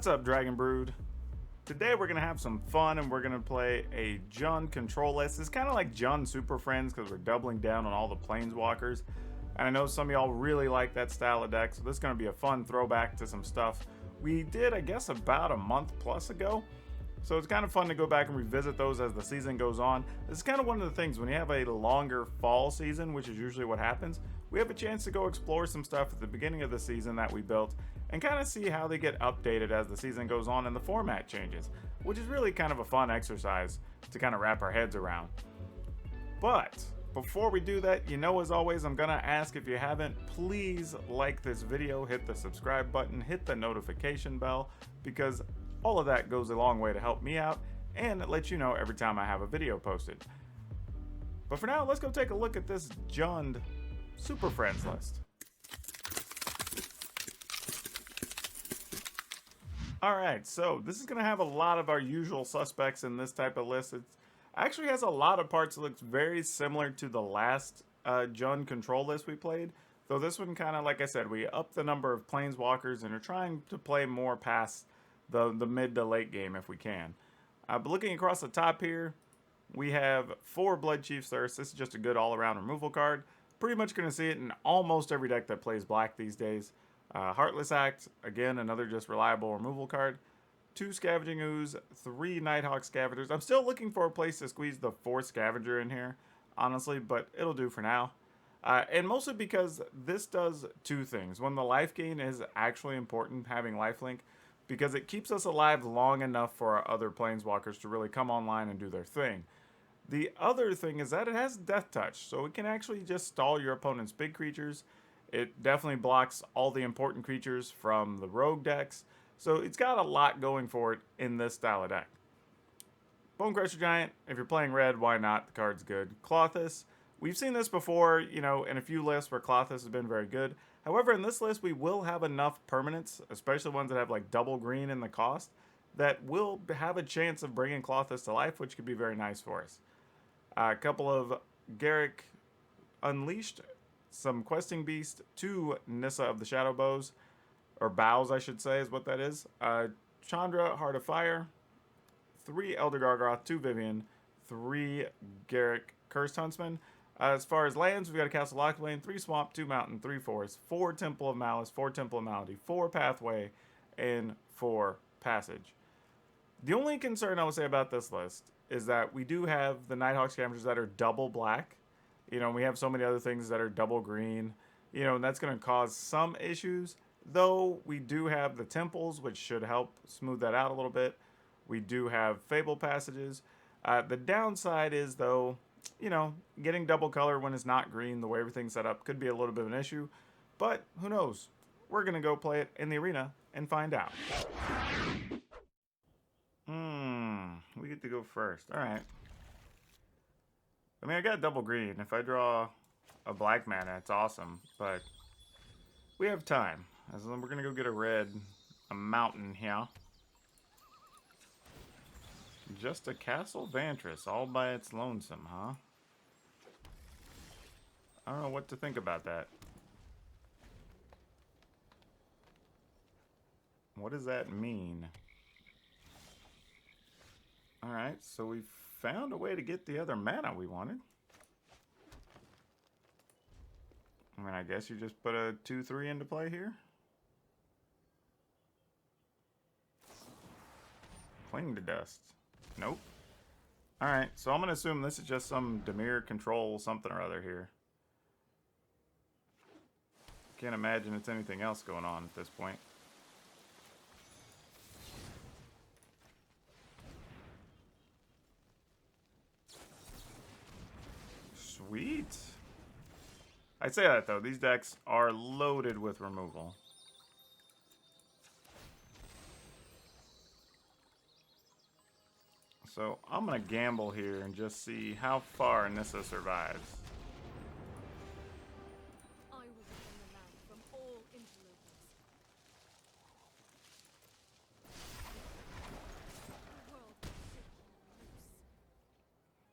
What's up, Dragon Brood? Today we're going to have some fun and we're going to play a Jund Control list. It's kind of like Jund Superfriends because we're doubling down on all the Planeswalkers. And I know some of y'all really like that style of deck, so this is going to be a fun throwback to some stuff we did, I guess, about a month plus ago. So it's kind of fun to go back and revisit those as the season goes on. This is kind of one of the things, when you have a longer fall season, which is usually what happens, we have a chance to go explore some stuff at the beginning of the season that we built and kind of see how they get updated as the season goes on and the format changes, which is really kind of a fun exercise to kind of wrap our heads around. But before we do that, as always, I'm gonna ask, if you haven't, please like this video, hit the subscribe button, hit the notification bell, because all of that goes a long way to help me out, and it lets you know every time I have a video posted. But for now, let's go take a look at this Jund Superfriends list. Alright, so this is going to have a lot of our usual suspects in this type of list. It actually has a lot of parts that looks very similar to the last Jund Control list we played. Though this one kind of, like I said, we upped the number of Planeswalkers and are trying to play more past the mid to late game if we can. But looking across the top here, we have 4 Bloodchief Thirst. This is just a good all-around removal card. Pretty much going to see it in almost every deck that plays black these days. Heartless Act, again, another just reliable removal card. 2 Scavenging Ooze, 3 Nighthawk Scavengers. I'm still looking for a place to squeeze the 4th Scavenger in here, honestly, but it'll do for now. And mostly because this does 2 things. One, the life gain is actually important, having lifelink, because it keeps us alive long enough for our other Planeswalkers to really come online and do their thing. The other thing is that it has Death Touch, so it can actually just stall your opponent's big creatures. It definitely blocks all the important creatures from the rogue decks, so it's got a lot going for it in this style of deck. Bonecrusher Giant, if you're playing red, why not? The card's good. Klothys, we've seen this before, in a few lists where Klothys has been very good. However, in this list, we will have enough permanents, especially ones that have like double green in the cost, that will have a chance of bringing Klothys to life, which could be very nice for us. A couple of Garruk Unleashed, some Questing Beast, 2 Nissa of the Shadow Bows, or Bows I should say is what that is. Chandra, Heart of Fire, 3 Elder Gargoth, 2 Vivian, 3 Garruk Cursed Huntsman. As far as lands, we've got a Castle Locklane, 3 Swamp, 2 Mountain, 3 Forest, 4 Temple of Malice, 4 Temple of Malady, 4 Pathway, and 4 Passage. The only concern I would say about this list is that we do have the Nighthawk Scavengers that are double black. We have so many other things that are double green, and that's going to cause some issues. Though we do have the Temples, which should help smooth that out a little bit. We do have Fable Passages. The downside is, though, getting double color when it's not green, the way everything's set up, could be a little bit of an issue. But who knows? We're going to go play it in the arena and find out. We get to go first. Alright. I got double green. If I draw a black mana, it's awesome. But we have time. As we're going to go get a mountain here. Just a Castle Vantress, all by its lonesome, huh? I don't know what to think about that. What does that mean? Alright, so we found a way to get the other mana we wanted. I guess you just put a 2-3 into play here. Cling to Dust. Nope. Alright, so I'm going to assume this is just some Dimir Control something or other here. Can't imagine it's anything else going on at this point. Sweet. I say that though, these decks are loaded with removal. So I'm going to gamble here and just see how far Nissa survives. I will defend the land from all interlopers. The world will sit loose.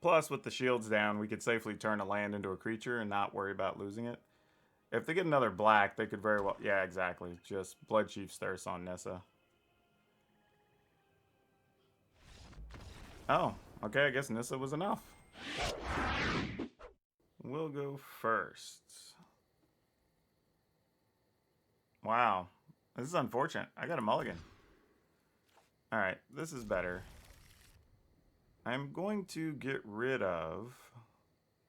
Plus, with the shields down, we could safely turn a land into a creature and not worry about losing it. If they get another black, they could very well... Yeah, exactly. Just Bloodchief Thirst on Nissa. Oh, okay, I guess Nissa was enough. We'll go first. Wow, this is unfortunate. I got a mulligan. Alright, this is better. I'm going to get rid of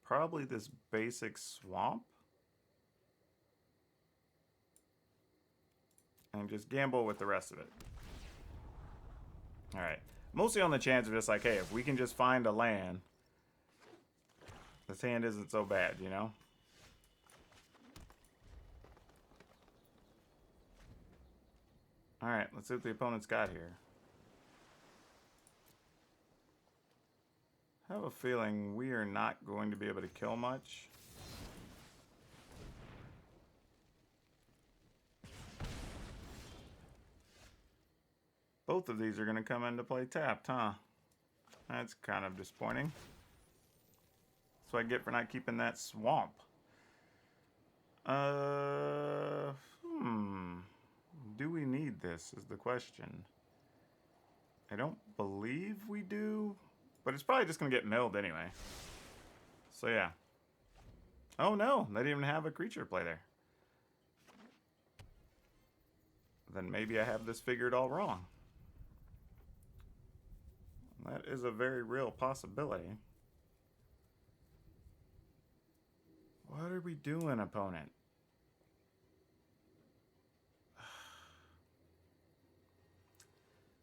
probably this basic swamp. And just gamble with the rest of it. Alright. Mostly on the chance of just like, hey, if we can just find a land, this hand isn't so bad, you know? Alright, let's see what the opponent's got here. I have a feeling we are not going to be able to kill much. Both of these are going to come into play tapped, huh? That's kind of disappointing. That's what I get for not keeping that swamp. Do we need this is the question. I don't believe we do, but it's probably just going to get milled anyway. So yeah. Oh no, they didn't even have a creature to play there. Then maybe I have this figured all wrong. That is a very real possibility. What are we doing, opponent?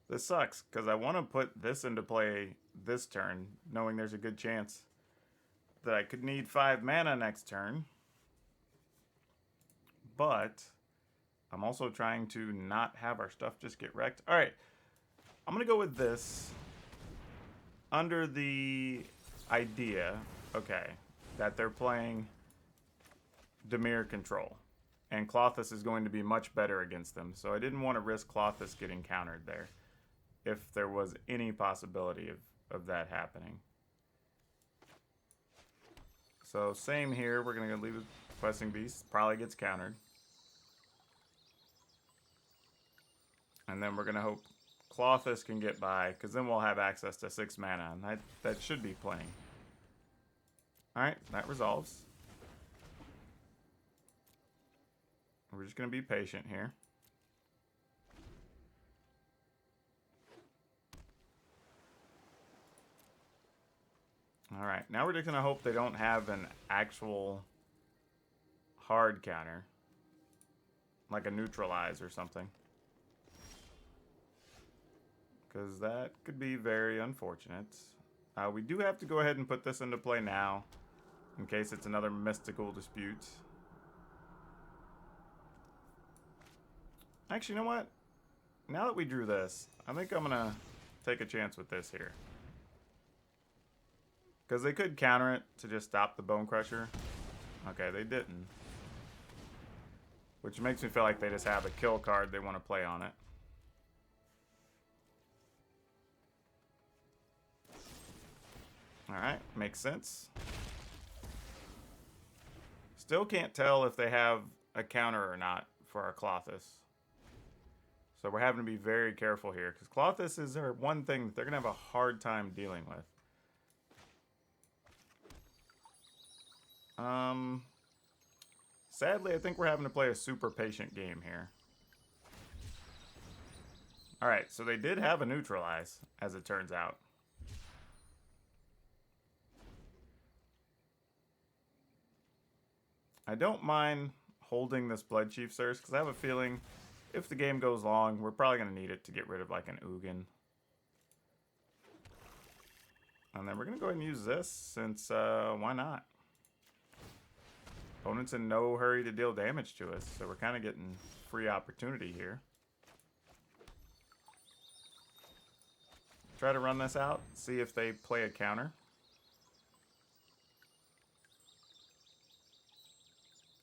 This sucks, because I want to put this into play this turn, knowing there's a good chance that I could need 5 mana next turn. But I'm also trying to not have our stuff just get wrecked. Alright, I'm going to go with this under the idea, okay, that they're playing Dimir Control. And Klothys is going to be much better against them, so I didn't want to risk Klothys getting countered there, if there was any possibility of that happening. So same here, we're going to leave with Questing Beast, probably gets countered. And then we're going to hope Klothys can get by, because then we'll have access to 6 mana, and that should be plenty. Alright, that resolves. We're just going to be patient here. Alright, now we're just going to hope they don't have an actual hard counter. Like a neutralize or something. Because that could be very unfortunate. We do have to go ahead and put this into play now, in case it's another mystical dispute. Actually, you know what? Now that we drew this, I think I'm going to take a chance with this here. Because they could counter it to just stop the Bone Crusher. Okay, they didn't. Which makes me feel like they just have a kill card they want to play on it. Alright, makes sense. Still can't tell if they have a counter or not for our Klothys. So we're having to be very careful here, because Klothys is their one thing that they're going to have a hard time dealing with. Sadly, I think we're having to play a super patient game here. Alright, so they did have a neutralize, as it turns out. I don't mind holding this Blood Chief Thirst, because I have a feeling if the game goes long, we're probably going to need it to get rid of like an Ugin. And then we're going to go ahead and use this, since why not? Opponent's in no hurry to deal damage to us, so we're kind of getting free opportunity here. Try to run this out, see if they play a counter.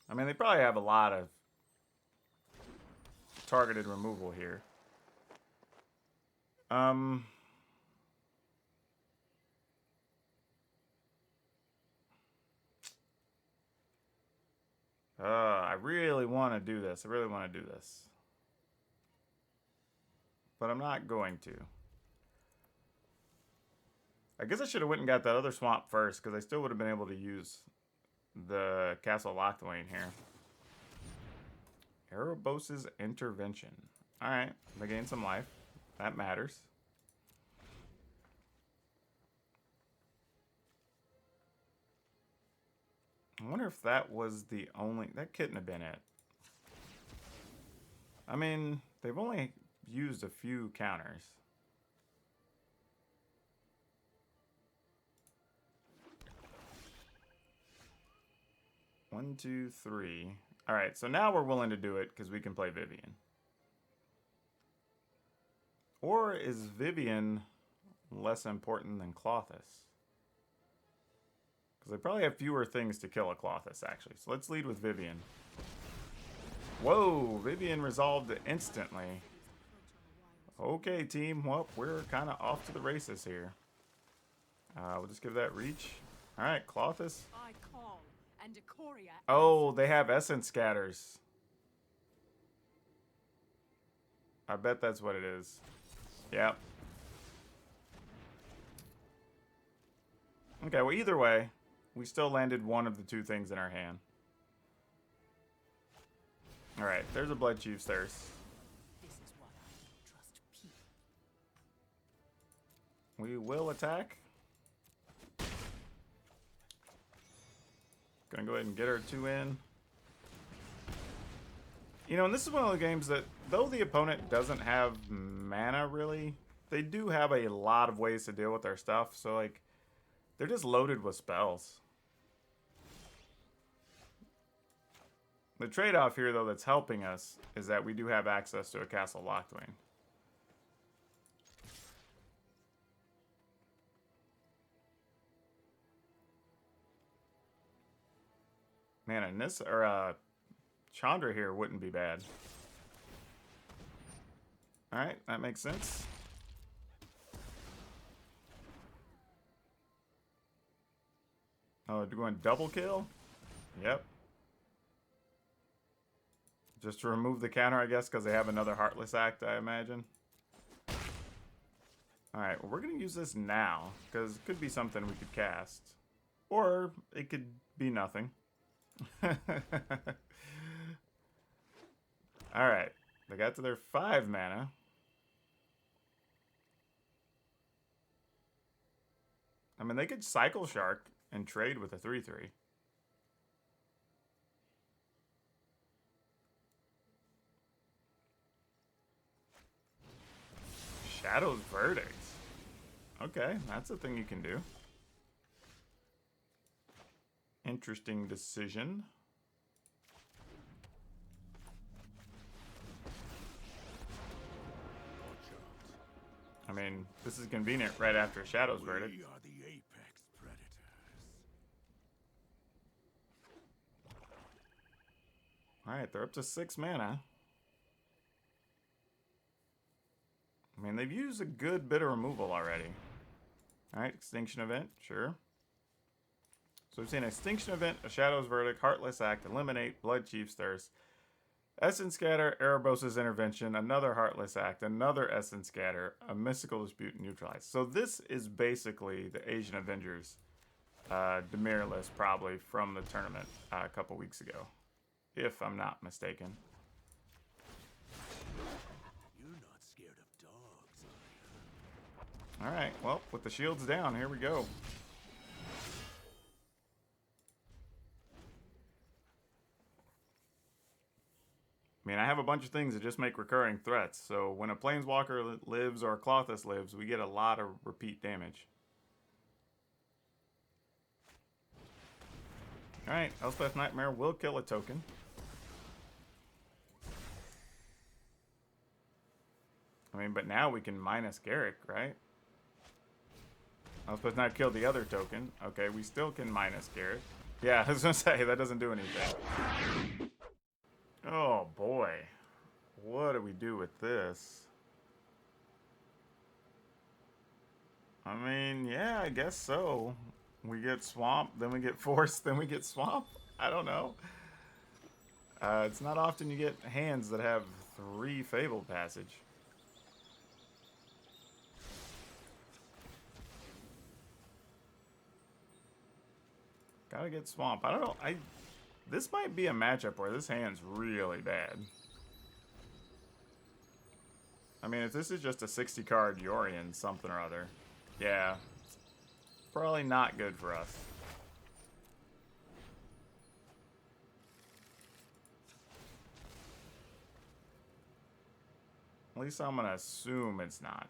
I mean, they probably have a lot of targeted removal here. I really want to do this. I really want to do this. But I'm not going to. I guess I should have went and got that other swamp first, because I still would have been able to use the Castle Locthwain here. Erebos' Intervention. Alright, they gain some life. That matters. I wonder if that was the only... That couldn't have been it. I mean, they've only used a few counters. One, two, three. Alright, so now we're willing to do it because we can play Vivian. Or is Vivian less important than Klothys? Because they probably have fewer things to kill a Klothys, actually. So let's lead with Vivian. Whoa, Vivian resolved it instantly. Okay, team. Well, we're kind of off to the races here. We'll just give that reach. Alright, Klothys. I call, and Decoria Oh, they have Essence Scatters. I bet that's what it is. Yep. Okay, well, either way, we still landed one of the two things in our hand. Alright, there's a Blood Chief's Thirst. This is what I trust people. We will attack. Gonna go ahead and get our 2 in. You know, and this is one of the games that, though the opponent doesn't have mana, really, they do have a lot of ways to deal with their stuff. So, like, they're just loaded with spells. The trade-off here, though, that's helping us is that we do have access to a Castle Locthwain. Man, and this, or, Chandra here wouldn't be bad. Alright, that makes sense. Oh, they're going double kill? Yep. Just to remove the counter, I guess, because they have another Heartless Act, I imagine. Alright, well, we're going to use this now, because it could be something we could cast. Or it could be nothing. Alright, they got to their 5 mana. I mean, they could Cycle Shark and trade with a 3/3. Shadow's Verdict. Okay, that's a thing you can do. Interesting decision. I mean, this is convenient right after Shadow's Verdict. We are the apex predators. Alright, they're up to 6 mana. I mean, they've used a good bit of removal already. Alright, Extinction Event, sure. So we've seen Extinction Event, a Shadow's Verdict, Heartless Act, Eliminate, Blood Chief's Thirst, Essence Scatter, Erebos' Intervention, another Heartless Act, another Essence Scatter, a Mystical Dispute, Neutralize. So this is basically the Asian Avengers Dimir list, probably, from the tournament a couple weeks ago, if I'm not mistaken. You're not scared of dogs, are you? Alright, well, with the shields down, here we go. I mean, I have a bunch of things that just make recurring threats, so when a Planeswalker lives or a Klothys lives, we get a lot of repeat damage. Alright, Elspeth Nightmare will kill a token. I mean, but now we can minus Garrick, right? Elspeth Knight killed the other token. Okay, we still can minus Garrick. Yeah, I was gonna say, that doesn't do anything. Oh boy, what do we do with this? I mean, yeah, I guess so. We get Swamp, then we get Force, then we get Swamp. I don't know. It's not often you get hands that have 3 Fabled Passage. Gotta get Swamp. I don't know. This might be a matchup where this hand's really bad. I mean, if this is just a 60 card Yorion something or other, yeah, probably not good for us. At least I'm gonna assume it's not.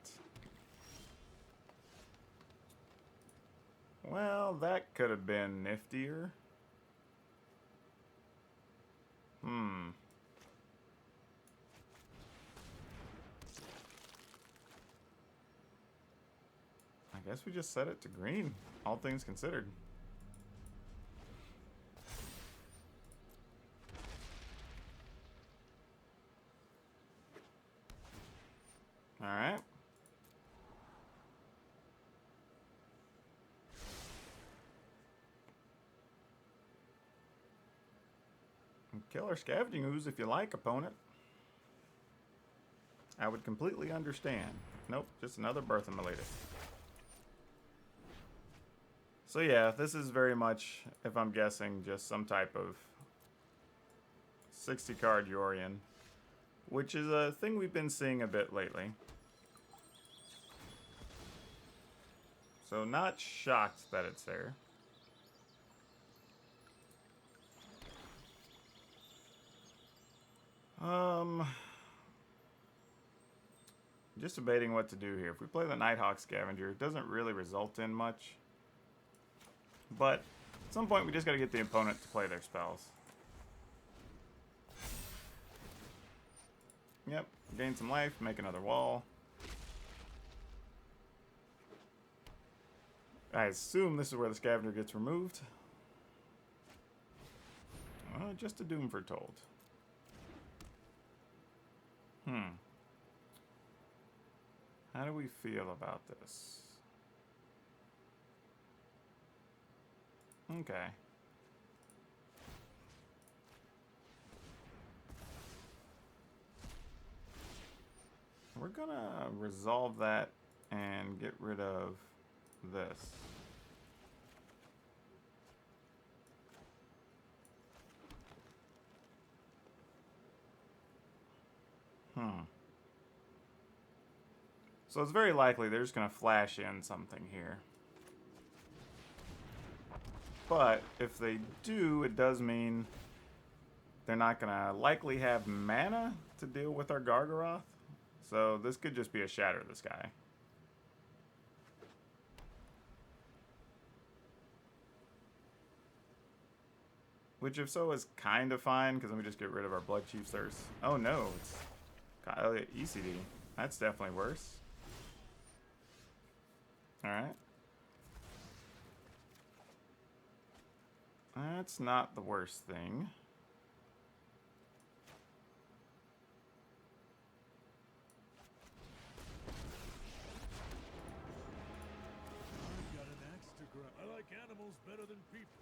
Well, that could have been niftier. I guess we just set it to green, all things considered. Alright. Kill our Scavenging Ooze if you like, opponent. I would completely understand. Nope, just another Birth Emulator. So yeah, this is very much, if I'm guessing, just some type of 60 card Yorion, which is a thing we've been seeing a bit lately. So not shocked that it's there. Just debating what to do here. If we play the Nighthawk Scavenger, it doesn't really result in much. But at some point, we just got to get the opponent to play their spells. Yep, gain some life, make another wall. I assume this is where the Scavenger gets removed. Just a Doom Foretold. How do we feel about this? Okay. We're gonna resolve that and get rid of this. So it's very likely they're just going to flash in something here. But if they do, it does mean they're not going to likely have mana to deal with our Gargaroth. So this could just be a Shatter the Sky. Which, if so, is kind of fine, because then we just get rid of our Blood Chief's Thirst. Oh no, it's ECD. That's definitely worse. Alright. That's not the worst thing. I've got an axe to grind. I like animals better than people.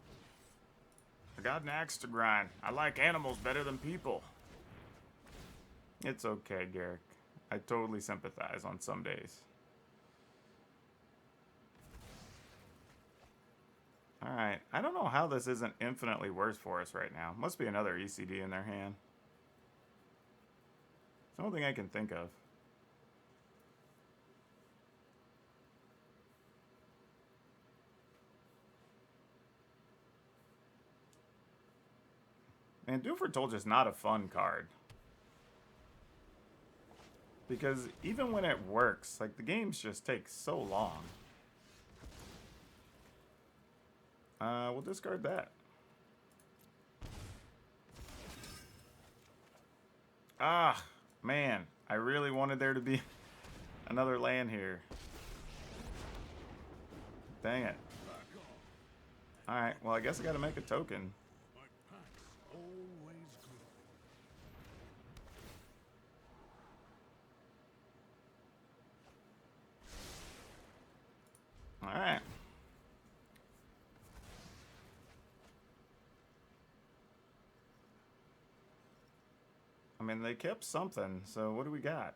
I got an axe to grind. I like animals better than people. It's okay, Garrick. I totally sympathize on some days. Alright, I don't know how this isn't infinitely worse for us right now. Must be another ECD in their hand. It's the only thing I can think of. And Doom Foretold is not a fun card. Because even when it works, like, the games just take so long. We'll discard that. Ah, man. I really wanted there to be another land here. Dang it. Alright, well, I guess I gotta make a token. My pack's always good. Alright. I mean, they kept something, so what do we got?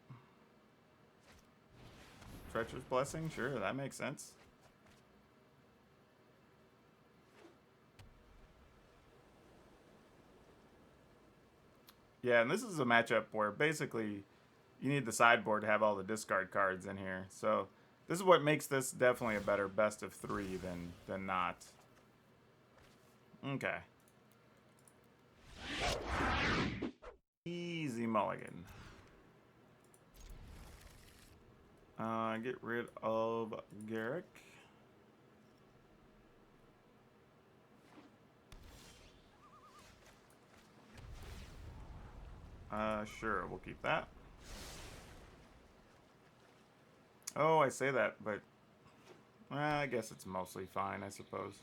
Treacherous Blessing? Sure, that makes sense. Yeah, and this is a matchup where basically you need the sideboard to have all the discard cards in here. So this is what makes this definitely a better best of 3 than not. Okay. Easy mulligan. Get rid of Garrick. Sure, we'll keep that. Oh, I say that, but I guess it's mostly fine, I suppose.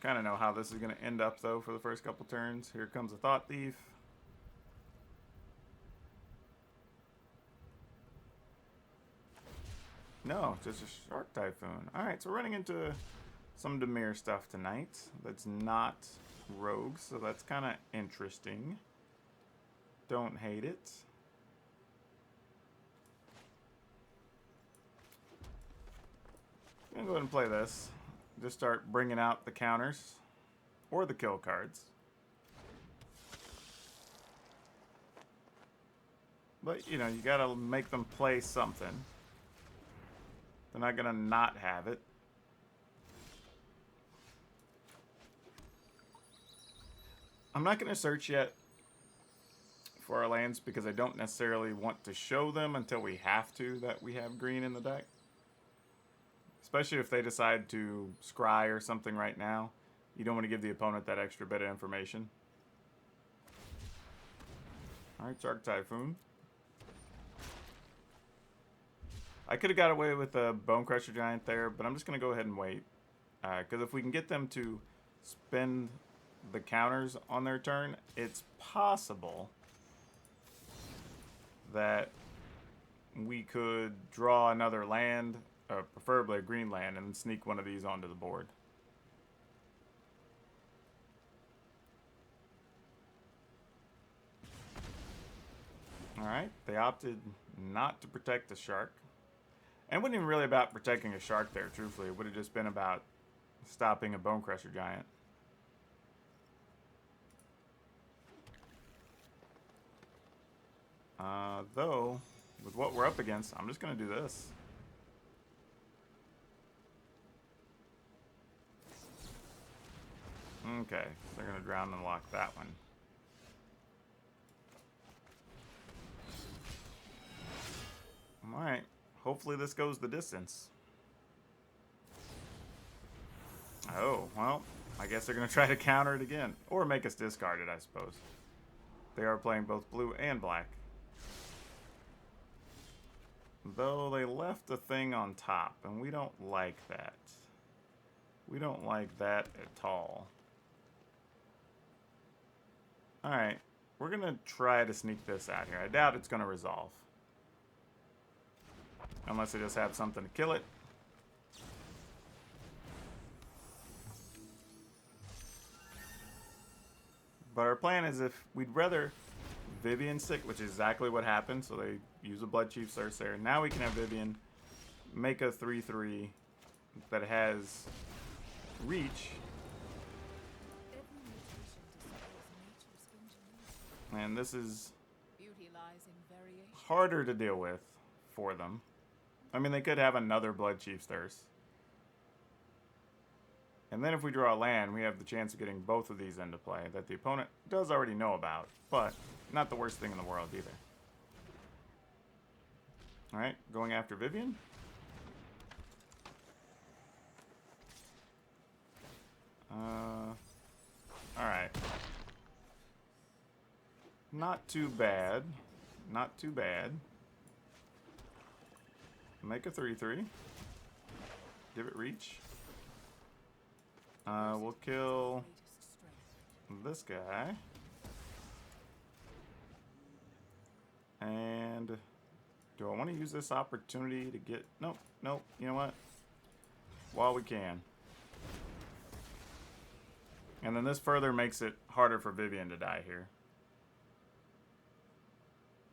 Kind of know how this is going to end up, though, for the first couple turns. Here comes a Thought Thief. No, just a Shark Typhoon. Alright, so we're running into some Dimir stuff tonight. That's not Rogues, so that's kind of interesting. Don't hate it. I'm going to go ahead and play this. Just start bringing out the counters. Or the kill cards. But, you know, you got to make them play something. They're not going to not have it. I'm not going to search yet for our lands because I don't necessarily want to show them until we have to that we have green in the deck. Especially if they decide to scry or something right now. You don't want to give the opponent that extra bit of information. Alright, Shark Typhoon. I could have got away with a Bone Crusher Giant there, but I'm just going to go ahead and wait. Because if we can get them to spend the counters on their turn, it's possible that we could draw another land, preferably a green land, and sneak one of these onto the board. Alright, they opted not to protect the shark. And it wasn't even really about protecting a shark there, truthfully. It would have just been about stopping a Bone Crusher Giant. Though, with what we're up against, I'm just going to do this. Okay, they're going to drown and lock that one. Alright, hopefully this goes the distance. Oh, well, I guess they're going to try to counter it again. Or make us discard it, I suppose. They are playing both blue and black. Though they left the thing on top, and we don't like that. We don't like that at all. Alright, we're going to try to sneak this out here. I doubt it's going to resolve. Unless they just have something to kill it. But our plan is if we'd rather Vivian stick, which is exactly what happened, so they use a Blood Chief Sorcerer. Now we can have Vivian make a 3/3 that has reach. And this is harder to deal with for them. I mean, they could have another Blood Chief's Thirst. And then if we draw a land, we have the chance of getting both of these into play that the opponent does already know about, but not the worst thing in the world either. Alright, going after Vivian. Alright. Not too bad. Not too bad. Make a 3/3. Give it reach. We'll kill this guy. And do I want to use this opportunity to get... Nope, nope. You know what? While we can. And then this further makes it harder for Vivian to die here.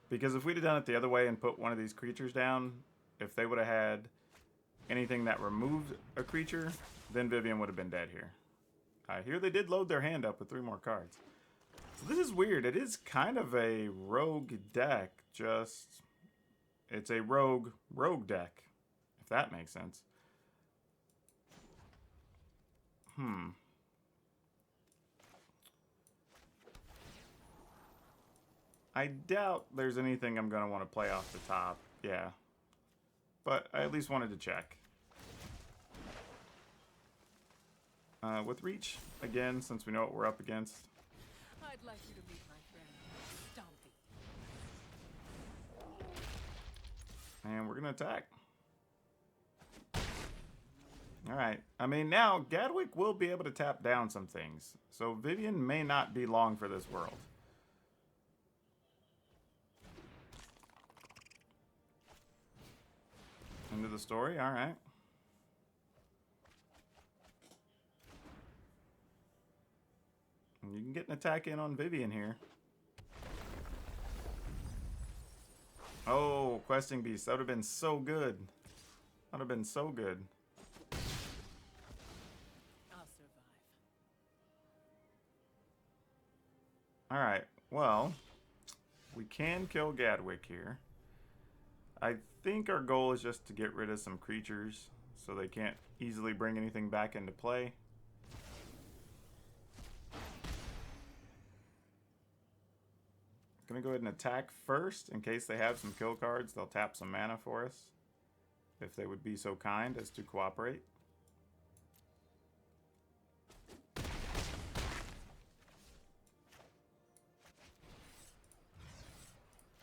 Because if we'd have done it the other way and put one of these creatures down, if they would have had anything that removed a creature, then Vivian would have been dead here. Here they did load their hand up with 3 more cards. So this is weird. It is kind of a rogue deck, just it's a rogue deck, if that makes sense. I doubt there's anything I'm going to want to play off the top. Yeah. But I at least wanted to check. With Reach, again, since we know what we're up against. I'd like you to meet my friend, Stompy. And we're going to attack. Alright. I mean, now, Gadwick will be able to tap down some things. So Vivian may not be long for this world. End of the story? Alright. You can get an attack in on Vivian here. Oh, Questing Beast. That would have been so good. That would have been so good. I'll survive. Alright, well, we can kill Gadwick here. I think our goal is just to get rid of some creatures so they can't easily bring anything back into play. Gonna go ahead and attack first in case they have some kill cards. They'll tap some mana for us if they would be so kind as to cooperate.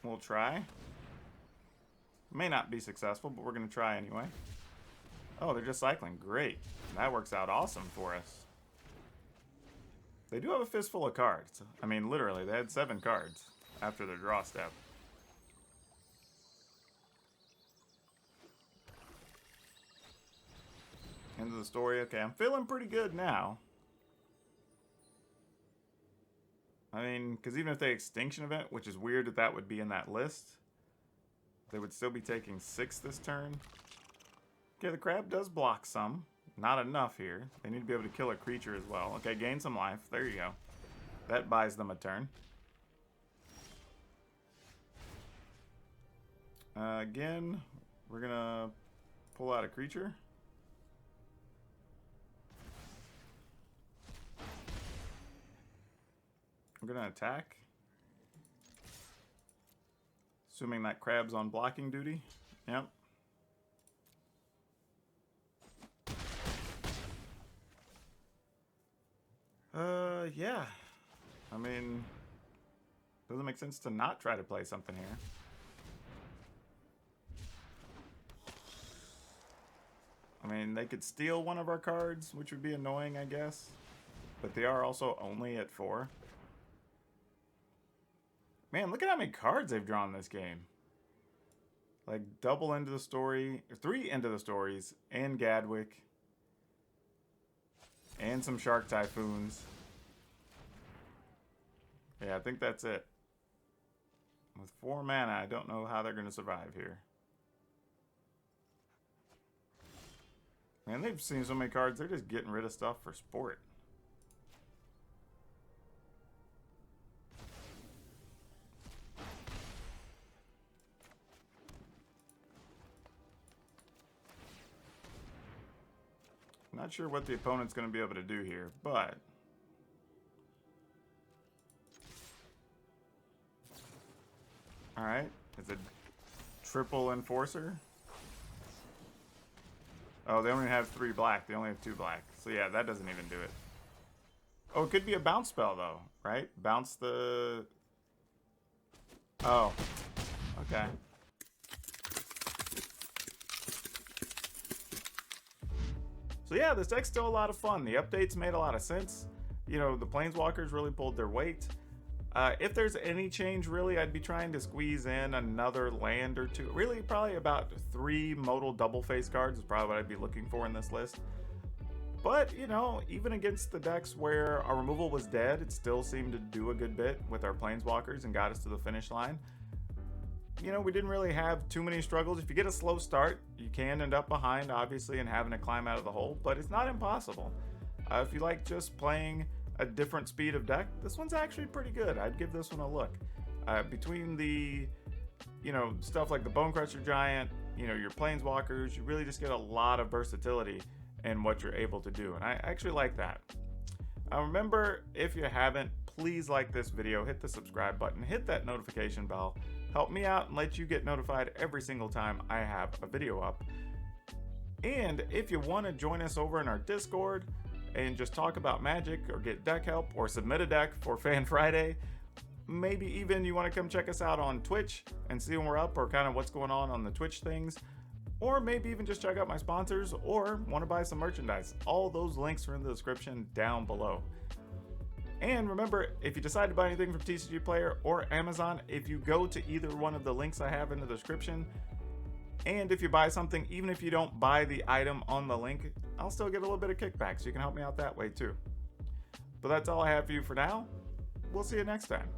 We'll try. May not be successful, but we're gonna try anyway. Oh, they're just cycling. Great. That works out awesome for us. They do have a fistful of cards. I mean, literally, they had 7 cards after their draw step. End of the story. Okay, I'm feeling pretty good now. I mean, because even if they Extinction Event, which is weird that that would be in that list, they would still be taking 6 this turn. Okay, the crab does block some. Not enough here. They need to be able to kill a creature as well. Okay, gain some life. There you go. That buys them a turn. Again, we're gonna pull out a creature. We're gonna attack. Assuming that crab's on blocking duty. Yep. Yeah. I mean, doesn't make sense to not try to play something here. I mean, they could steal one of our cards, which would be annoying, I guess. But they are also only at 4. Man, look at how many cards they've drawn this game. Like, double End of the Story, or 3 End of the Stories, and Gadwick. And some Shark Typhoons. Yeah, I think that's it. With 4 mana, I don't know how they're going to survive here. Man, they've seen so many cards, they're just getting rid of stuff for sport. Not sure what the opponent's going to be able to do here, but... Alright, it's a triple Enforcer. Oh, they only have 3 black. They only have 2 black. So yeah, that doesn't even do it. Oh, it could be a bounce spell though, right? Bounce the... Oh. Okay. So yeah, this deck's still a lot of fun. The updates made a lot of sense. You know, the Planeswalkers really pulled their weight. If there's any change, really, I'd be trying to squeeze in another land or 2. Really, probably about 3 modal double-face cards is probably what I'd be looking for in this list. But, you know, even against the decks where our removal was dead, it still seemed to do a good bit with our Planeswalkers and got us to the finish line. You know, we didn't really have too many struggles. If you get a slow start, you can end up behind, obviously, and having to climb out of the hole, but it's not impossible. If you like just playing a different speed of deck, this one's actually pretty good. I'd give this one a look. Between the, stuff like the Bone Crusher Giant, your Planeswalkers, you really just get a lot of versatility in what you're able to do. And I actually like that. Remember, if you haven't, please like this video, hit the subscribe button, hit that notification bell. Help me out and let you get notified every single time I have a video up. And if you want to join us over in our Discord and just talk about Magic or get deck help or submit a deck for Fan Friday, maybe even you want to come check us out on Twitch and see when we're up or kind of what's going on the Twitch things, or maybe even just check out my sponsors or want to buy some merchandise, all those links are in the description down below. And remember, if you decide to buy anything from TCGPlayer or Amazon, if you go to either one of the links I have in the description, and if you buy something, even if you don't buy the item on the link, I'll still get a little bit of kickback, so you can help me out that way too. But that's all I have for you for now. We'll see you next time.